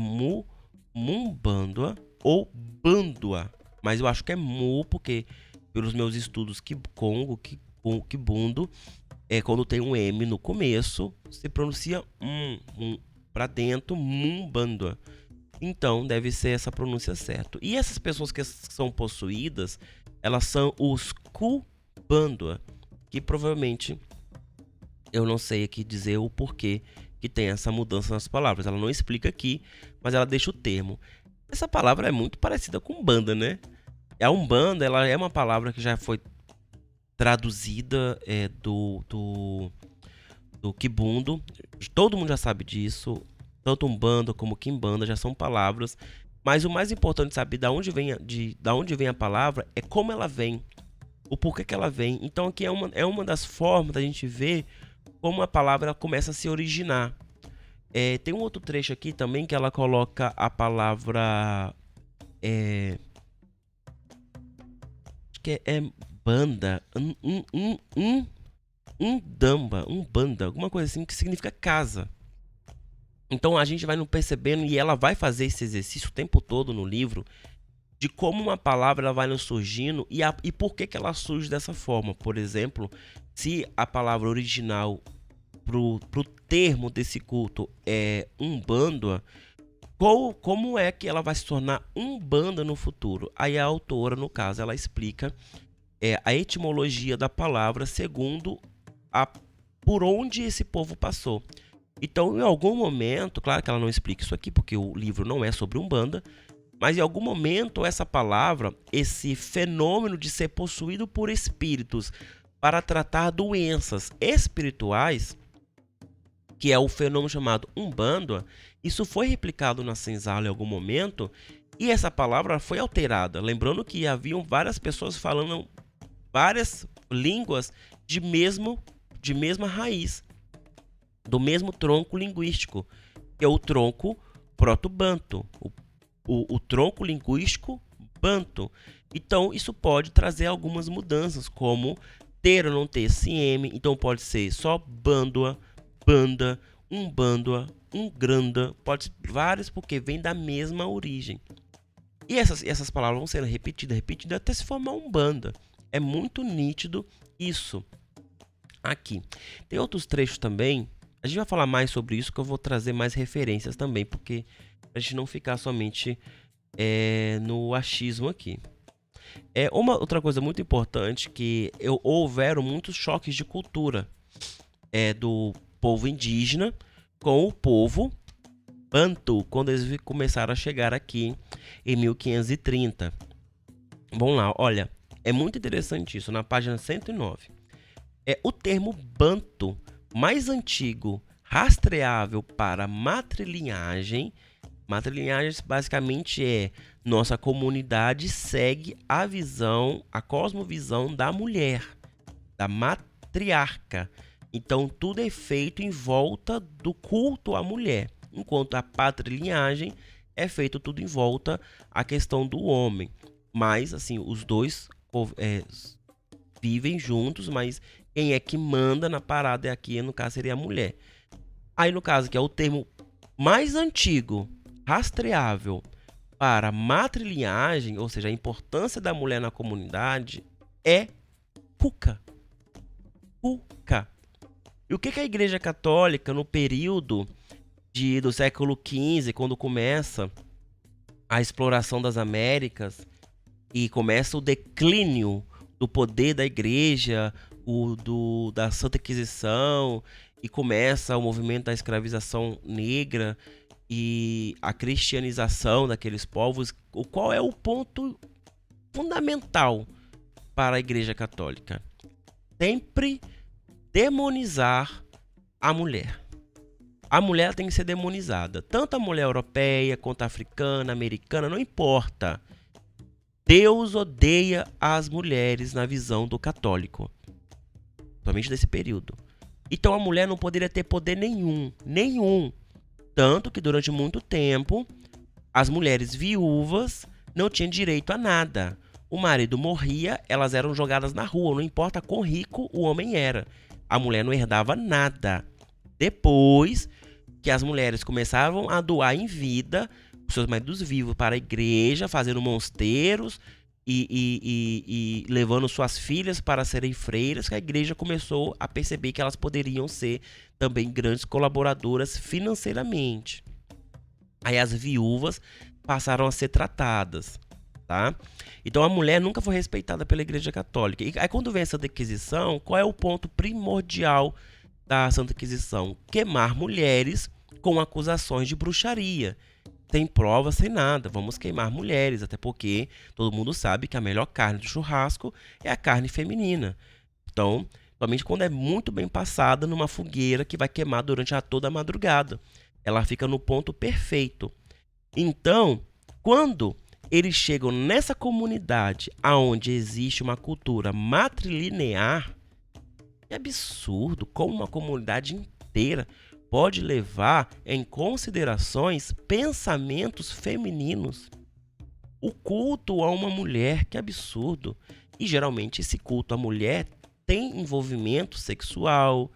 Mumbandua ou Bandua, mas eu acho que é Mu, porque pelos meus estudos Kibundo, quando tem um M no começo, se pronuncia para dentro, Mumbandua. Então, deve ser essa pronúncia certa. E essas pessoas que são possuídas, elas são os Kubandua, que provavelmente eu não sei aqui dizer o porquê que tem essa mudança nas palavras. Ela não explica aqui, mas ela deixa o termo. Essa palavra é muito parecida com Umbanda, né? A Umbanda, ela é uma palavra que já foi traduzida do Kibundo. Todo mundo já sabe disso. Tanto Umbanda como Kimbanda já são palavras. Mas o mais importante de saber da onde vem a palavra é como ela vem. O porquê que ela vem. Então aqui é uma das formas da gente ver como a palavra começa a se originar. Tem um outro trecho aqui também que ela coloca a palavra... acho que é banda. Umbanda, alguma coisa assim que significa casa. Então a gente vai não percebendo e ela vai fazer esse exercício o tempo todo no livro de como uma palavra ela vai nos surgindo e por que ela surge dessa forma. Por exemplo, se a palavra original pro termo desse culto é Umbanda, como é que ela vai se tornar Umbanda no futuro? Aí a autora, no caso, ela explica a etimologia da palavra segundo por onde esse povo passou. Então, em algum momento, claro que ela não explica isso aqui, porque o livro não é sobre Umbanda, mas em algum momento essa palavra, esse fenômeno de ser possuído por espíritos para tratar doenças espirituais, que é o fenômeno chamado Umbanda, isso foi replicado na senzala em algum momento e essa palavra foi alterada. Lembrando que haviam várias pessoas falando várias línguas de mesma raiz, do mesmo tronco linguístico, que é o tronco proto-banto, o tronco linguístico banto. Então, isso pode trazer algumas mudanças, como ter ou não ter esse M. Então, pode ser só Bandua, Banda, Umbandua, Ungranda, pode ser vários, porque vem da mesma origem. E essas palavras vão sendo repetidas até se formar Umbanda. É muito nítido isso aqui. Tem outros trechos também. A gente vai falar mais sobre isso, que eu vou trazer mais referências também, porque a gente não ficar somente no achismo aqui. Uma outra coisa muito importante que houveram muitos choques de cultura do povo indígena com o povo Bantu, quando eles começaram a chegar aqui em 1530. Vamos lá, olha, é muito interessante isso, na página 109. O termo Bantu mais antigo rastreável para matrilinhagem. Matrilinhagem basicamente nossa comunidade segue a cosmovisão da mulher, da matriarca. Então tudo é feito em volta do culto à mulher, enquanto a patrilinhagem é feito tudo em volta à questão do homem. Mas assim, os dois vivem juntos, mas quem é que manda na parada aqui, no caso, seria a mulher. Aí, no caso, que é o termo mais antigo, rastreável para matrilinhagem, ou seja, a importância da mulher na comunidade, é Cuca. Cuca. E o que que a Igreja Católica, no período do século XV, quando começa a exploração das Américas e começa o declínio do poder da Igreja, da Santa Inquisição, e começa o movimento da escravização negra e a cristianização daqueles povos, qual é o ponto fundamental para a Igreja Católica? Sempre demonizar a mulher. A mulher tem que ser demonizada. Tanto a mulher europeia quanto a africana, americana, não importa. Deus odeia as mulheres na visão do católico. Somente desse período. Então a mulher não poderia ter poder nenhum. Nenhum. Tanto que durante muito tempo, as mulheres viúvas não tinham direito a nada. O marido morria, elas eram jogadas na rua. Não importa quão rico o homem era. A mulher não herdava nada. Depois que as mulheres começaram a doar em vida os seus maridos vivos para a igreja, fazendo mosteiros e levando suas filhas para serem freiras, que a igreja começou a perceber que elas poderiam ser também grandes colaboradoras financeiramente. Aí as viúvas passaram a ser tratadas, tá? Então a mulher nunca foi respeitada pela Igreja Católica. E aí quando vem a Santa Inquisição, qual é o ponto primordial da Santa Inquisição? Queimar mulheres com acusações de bruxaria. Sem prova, sem nada. Vamos queimar mulheres, até porque todo mundo sabe que a melhor carne do churrasco é a carne feminina. Então, somente quando é muito bem passada numa fogueira que vai queimar durante toda a madrugada. Ela fica no ponto perfeito. Então, quando eles chegam nessa comunidade onde existe uma cultura matrilinear, é absurdo como uma comunidade inteira pode levar em considerações pensamentos femininos. O culto a uma mulher, que absurdo. E geralmente esse culto à mulher tem envolvimento sexual,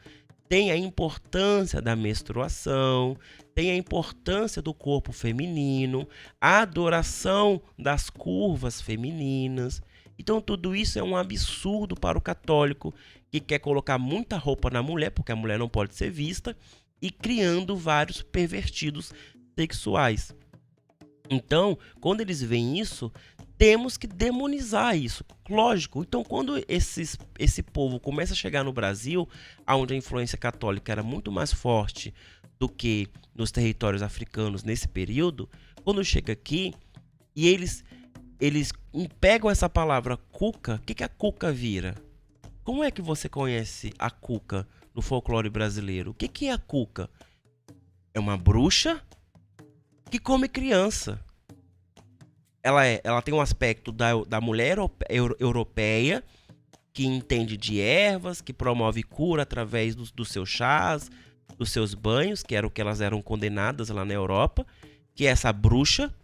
tem a importância da menstruação, tem a importância do corpo feminino, a adoração das curvas femininas. Então tudo isso é um absurdo para o católico que quer colocar muita roupa na mulher, porque a mulher não pode ser vista, e criando vários pervertidos sexuais. Então, quando eles veem isso, temos que demonizar isso. Lógico. Então, quando esse povo começa a chegar no Brasil, onde a influência católica era muito mais forte do que nos territórios africanos nesse período, quando chega aqui e eles pegam essa palavra cuca, o que a cuca vira? Como é que você conhece a cuca no folclore brasileiro? O que é a cuca? É uma bruxa que come criança. Ela tem um aspecto da mulher europeia, que entende de ervas, que promove cura através dos seus chás, dos seus banhos, que era o que elas eram condenadas lá na Europa, que é essa bruxa.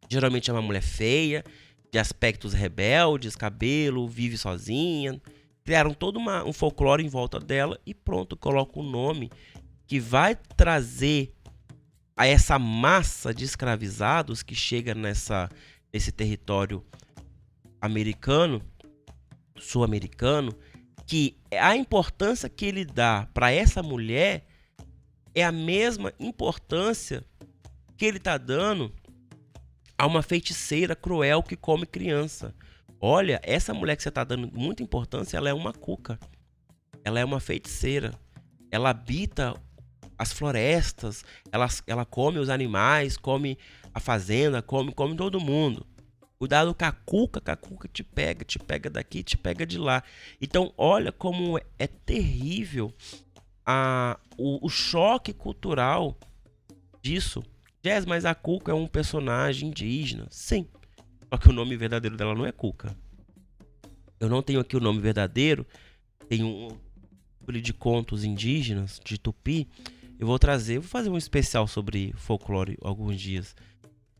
Geralmente é uma mulher feia, de aspectos rebeldes, cabelo, vive sozinha. Criaram todo um folclore em volta dela e pronto, coloca um nome que vai trazer a essa massa de escravizados que chega nesse território americano, sul-americano, que a importância que ele dá para essa mulher é a mesma importância que ele está dando a uma feiticeira cruel que come criança. Olha, essa mulher que você está dando muita importância, ela é uma cuca. Ela é uma feiticeira. Ela habita as florestas, ela come os animais, come a fazenda, come todo mundo. Cuidado com a cuca te pega daqui, te pega de lá. Então, olha como é terrível o choque cultural disso. Jess, mas a Cuca é um personagem indígena. Sim. Só que o nome verdadeiro dela não é Cuca. Eu não tenho aqui o nome verdadeiro. Tem um livro de contos indígenas, de Tupi. Eu vou fazer um especial sobre folclore alguns dias.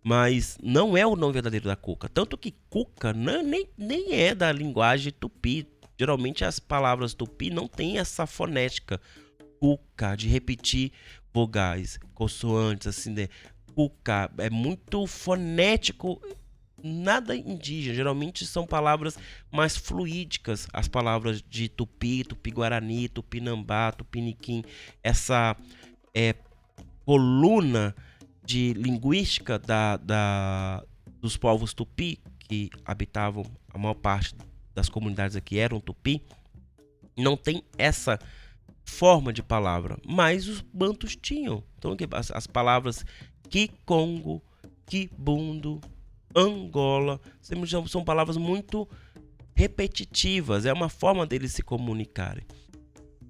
Mas não é o nome verdadeiro da Cuca. Tanto que Cuca nem é da linguagem Tupi. Geralmente as palavras Tupi não têm essa fonética. Cuca, de repetir vogais, consoantes, assim, né? Cuca é muito fonético nada indígena. Geralmente são palavras mais fluídicas, as palavras de Tupi, Tupi-Guarani, Tupinambá, Tupiniquim, essa é, coluna de linguística dos povos Tupi, que habitavam a maior parte das comunidades aqui eram Tupi, não tem essa forma de palavra, mas os bantus tinham. Então as palavras Kikongo, Kibundo, Angola, são palavras muito repetitivas, é uma forma deles se comunicarem.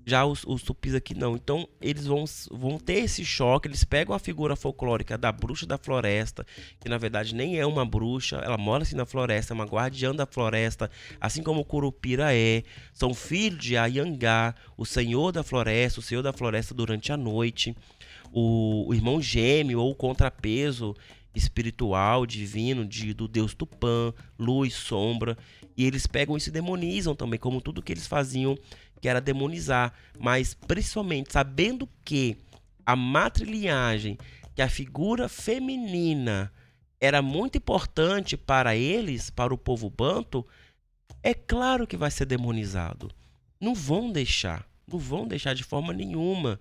Já os tupis aqui não. Então eles vão ter esse choque. Eles pegam a figura folclórica da bruxa da floresta, que na verdade nem é uma bruxa, ela mora assim na floresta, é uma guardiã da floresta, assim como o Curupira é. São filhos de Ayangá, o senhor da floresta durante a noite, o irmão gêmeo ou o contrapeso espiritual, divino do deus Tupã, luz, sombra. E eles pegam isso e demonizam também, como tudo que eles faziam, que era demonizar, mas principalmente sabendo que a matrilinhagem, que a figura feminina era muito importante para eles, para o povo banto, é claro que vai ser demonizado. Não vão deixar de forma nenhuma.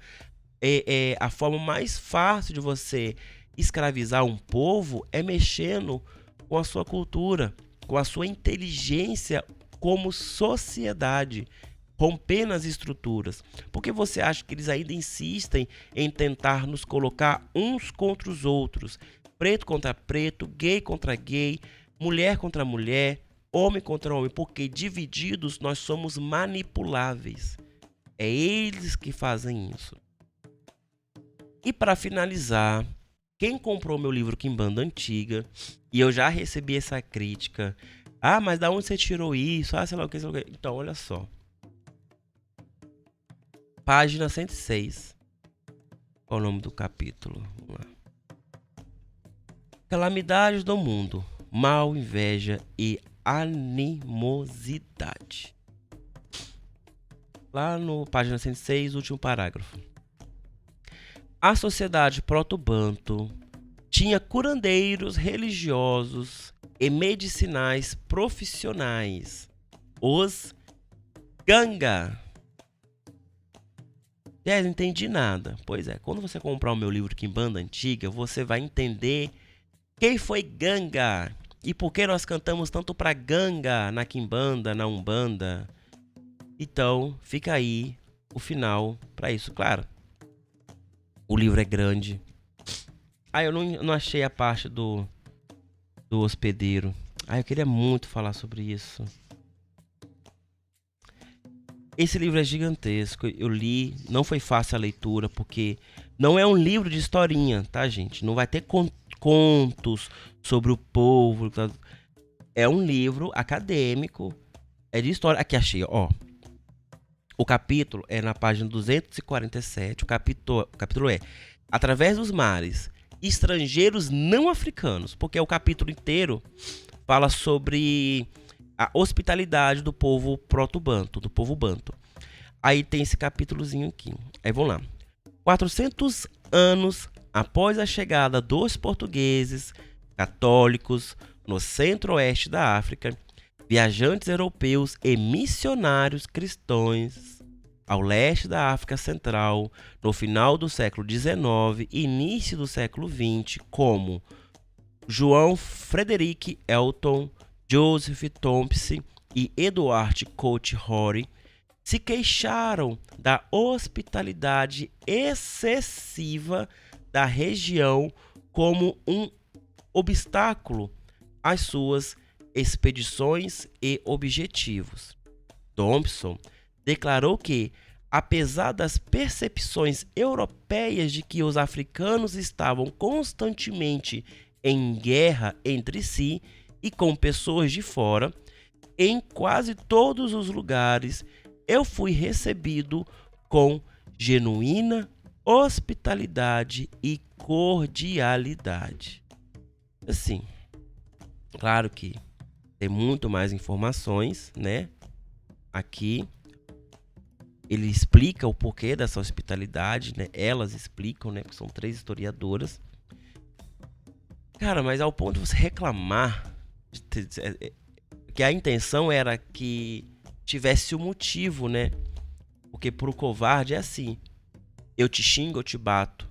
A forma mais fácil de você escravizar um povo é mexendo com a sua cultura, com a sua inteligência como sociedade, rompendo as estruturas. Por que você acha que eles ainda insistem em tentar nos colocar uns contra os outros? Preto contra preto, gay contra gay, mulher contra mulher, homem contra homem, porque divididos nós somos manipuláveis. É eles que fazem isso. E para finalizar, quem comprou meu livro Quimbanda Antiga, e eu já recebi essa crítica, mas da onde você tirou isso? Sei lá o que, sei lá o que. Então, olha só. Página 106. Qual é o nome do capítulo? Vamos lá. Calamidades do mundo, mal, inveja e animosidade. Lá no página 106, último parágrafo. A sociedade proto-banto tinha curandeiros religiosos e medicinais profissionais, os Ganga. Não entendi nada. Pois é, quando você comprar o meu livro Quimbanda Antiga, você vai entender quem foi Ganga e por que nós cantamos tanto pra Ganga na Quimbanda, na Umbanda. Então, fica aí o final para isso, claro. O livro é grande. Eu não achei a parte do hospedeiro. Eu queria muito falar sobre isso. Esse livro é gigantesco. Eu li, não foi fácil a leitura, porque não é um livro de historinha, tá, gente? Não vai ter contos sobre o povo. É um livro acadêmico, é de história. Aqui achei, ó. O capítulo é na página 247. O capítulo é Através dos Mares, Estrangeiros Não Africanos, porque o capítulo inteiro fala sobre a hospitalidade do povo proto-banto, do povo banto. Aí tem esse capítulozinho aqui. Aí vamos lá. 400 anos após a chegada dos portugueses católicos no centro-oeste da África, viajantes europeus e missionários cristãos ao leste da África Central, no final do século XIX e início do século XX, como João Frederick Elton, Joseph Thompson e Edward Coate Rory, se queixaram da hospitalidade excessiva da região como um obstáculo às suas expedições e objetivos. Thompson declarou que, apesar das percepções europeias de que os africanos estavam constantemente em guerra entre si e com pessoas de fora, em quase todos os lugares eu fui recebido com genuína hospitalidade e cordialidade. Assim, claro que tem muito mais informações, né? Aqui ele explica o porquê dessa hospitalidade, né? Elas explicam, né? Porque são 3 historiadoras. Cara, mas ao ponto de você reclamar Que a intenção era que tivesse o motivo, né? Porque pro covarde é assim: eu te xingo, eu te bato.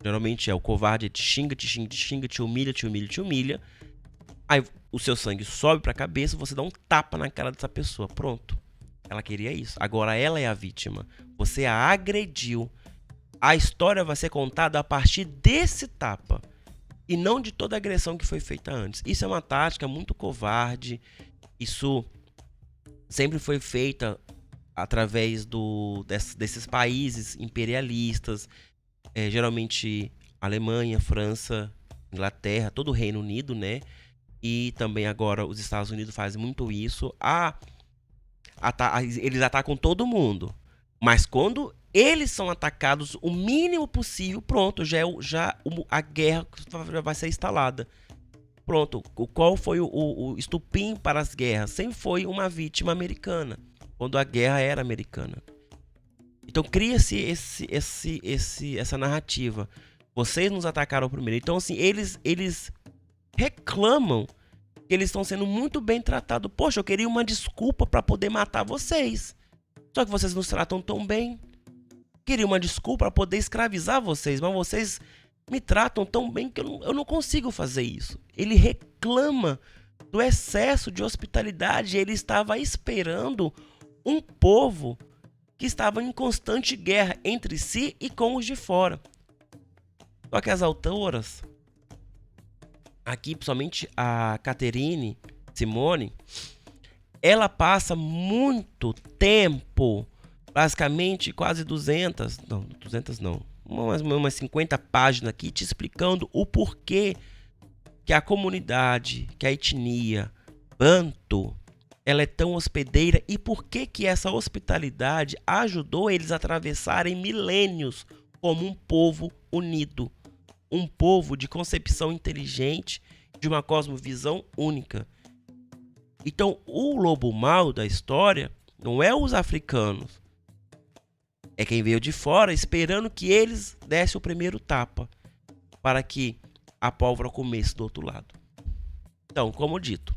Geralmente o covarde te xinga, te xinga, te xinga, te humilha, te humilha, te humilha. Aí o seu sangue sobe pra cabeça, você dá um tapa na cara dessa pessoa. Pronto. Ela queria isso. Agora ela é a vítima. Você a agrediu. A história vai ser contada a partir desse tapa. E não de toda a agressão que foi feita antes. Isso é uma tática muito covarde. Isso sempre foi feita através desses países imperialistas. Geralmente Alemanha, França, Inglaterra, todo o Reino Unido, né? E também agora os Estados Unidos fazem muito isso. Eles atacam todo mundo. Mas quando eles são atacados o mínimo possível, pronto, a guerra vai ser instalada. Pronto, qual foi o estupim para as guerras? Sempre foi uma vítima americana, quando a guerra era americana. Então cria-se essa narrativa. Vocês nos atacaram primeiro. Então assim, eles reclamam que eles estão sendo muito bem tratados. Poxa, eu queria uma desculpa para poder matar vocês. Só que vocês nos tratam tão bem. Queria uma desculpa para poder escravizar vocês, mas vocês me tratam tão bem que eu não consigo fazer isso. Ele reclama do excesso de hospitalidade. Ele estava esperando um povo que estava em constante guerra entre si e com os de fora. Só que as autoras, aqui principalmente a Catherine Simone, ela passa muito tempo, basicamente quase 200 não, umas 50 páginas aqui, te explicando o porquê que a comunidade, que a etnia Banto, ela é tão hospedeira e por que essa hospitalidade ajudou eles a atravessarem milênios como um povo unido, um povo de concepção inteligente, de uma cosmovisão única. Então, o lobo mau da história não é os africanos, é quem veio de fora esperando que eles dessem o primeiro tapa para que a pólvora comesse do outro lado. Então, como dito,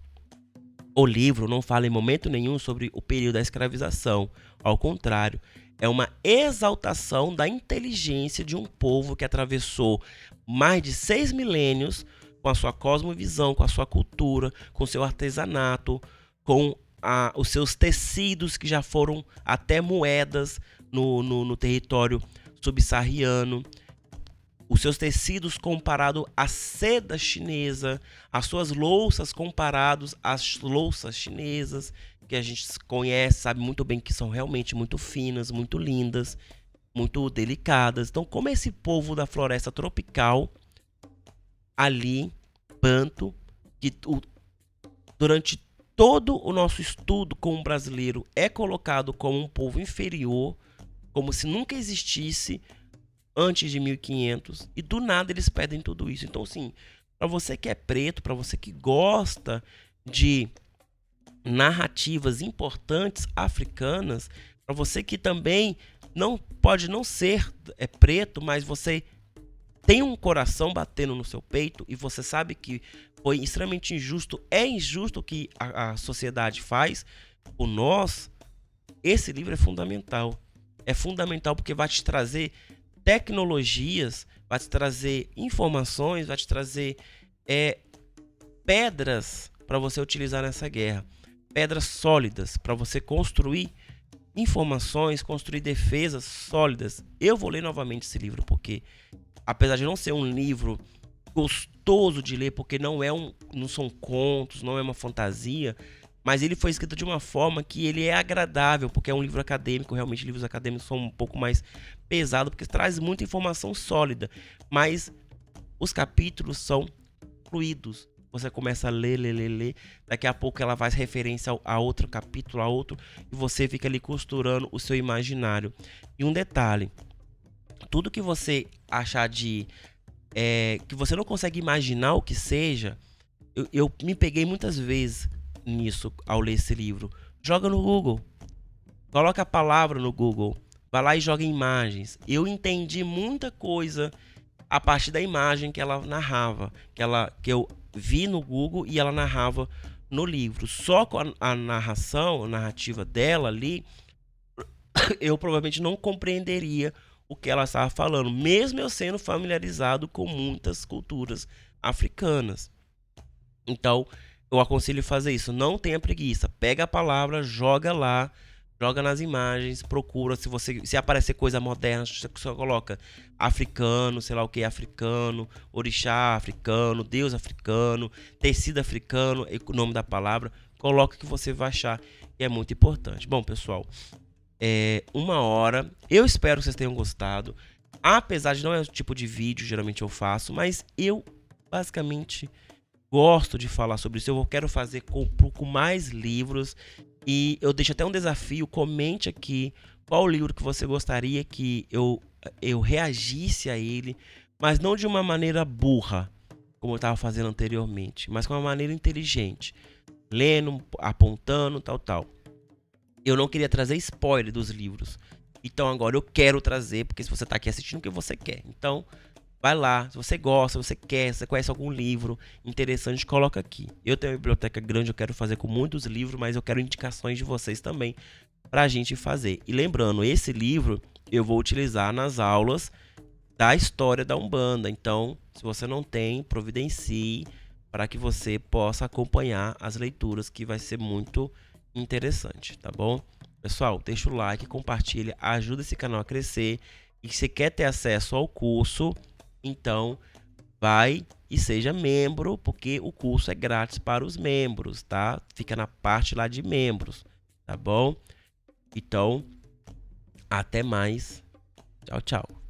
o livro não fala em momento nenhum sobre o período da escravização. Ao contrário, é uma exaltação da inteligência de um povo que atravessou mais de 6 milênios com a sua cosmovisão, com a sua cultura, com seu artesanato, com os seus tecidos que já foram até moedas no território subsaariano. Os seus tecidos comparado à seda chinesa, as suas louças comparados às louças chinesas, que a gente conhece, sabe muito bem que são realmente muito finas, muito lindas, muito delicadas. Então, como esse povo da floresta tropical, ali, Banto, que durante todo o nosso estudo com o brasileiro é colocado como um povo inferior, como se nunca existisse antes de 1500, e do nada eles pedem tudo isso. Então, assim, para você que é preto, para você que gosta de narrativas importantes africanas, para você que também não pode não ser preto, mas você tem um coração batendo no seu peito e você sabe que foi extremamente injusto, é injusto o que a sociedade faz por nós, esse livro é fundamental. É fundamental porque vai te trazer tecnologias, vai te trazer informações, vai te trazer pedras para você utilizar nessa guerra. Pedras sólidas para você construir informações, construir defesas sólidas. Eu vou ler novamente esse livro porque, apesar de não ser um livro gostoso de ler, porque não são contos, não é uma fantasia, mas ele foi escrito de uma forma que ele é agradável, porque é um livro acadêmico. Realmente livros acadêmicos são um pouco mais pesados, porque traz muita informação sólida, mas os capítulos são fluidos. Você começa a ler, daqui a pouco ela faz referência a outro capítulo, a outro, e você fica ali costurando o seu imaginário. E um detalhe, tudo que você achar que você não consegue imaginar o que seja, eu me peguei muitas vezes nisso ao ler esse livro. Joga no Google, coloca a palavra no Google, vai lá e joga imagens. Eu entendi muita coisa a partir da imagem que ela narrava, que eu vi no Google e ela narrava no livro. Só com a narrativa dela ali, eu provavelmente não compreenderia o que ela estava falando, mesmo eu sendo familiarizado com muitas culturas africanas. Então, eu aconselho fazer isso. Não tenha preguiça. Pega a palavra, joga lá, joga nas imagens, procura. Se aparecer coisa moderna, você só coloca africano, sei lá o que, africano, orixá africano, deus africano, tecido africano, o nome da palavra. Coloca que você vai achar que é muito importante. Bom, pessoal, 1 hora. Eu espero que vocês tenham gostado. Apesar de não é o tipo de vídeo geralmente eu faço, mas eu basicamente gosto de falar sobre isso. Eu quero fazer com mais livros. E eu deixo até um desafio. Comente aqui qual livro que você gostaria que eu reagisse a ele, mas não de uma maneira burra, como eu estava fazendo anteriormente, mas com uma maneira inteligente, lendo, apontando, tal. Eu não queria trazer spoiler dos livros. Então agora eu quero trazer, porque se você está aqui assistindo, o que você quer. Então, vai lá, se você gosta, se você quer, se você conhece algum livro interessante, coloca aqui. Eu tenho uma biblioteca grande, eu quero fazer com muitos livros, mas eu quero indicações de vocês também pra gente fazer. E lembrando, esse livro eu vou utilizar nas aulas da história da Umbanda. Então, se você não tem, providencie para que você possa acompanhar as leituras, que vai ser muito interessante, tá bom? Pessoal, deixa o like, compartilha, ajuda esse canal a crescer. E se você quer ter acesso ao curso, então vai e seja membro, porque o curso é grátis para os membros, tá? Fica na parte lá de membros, tá bom? Então, até mais. Tchau, tchau.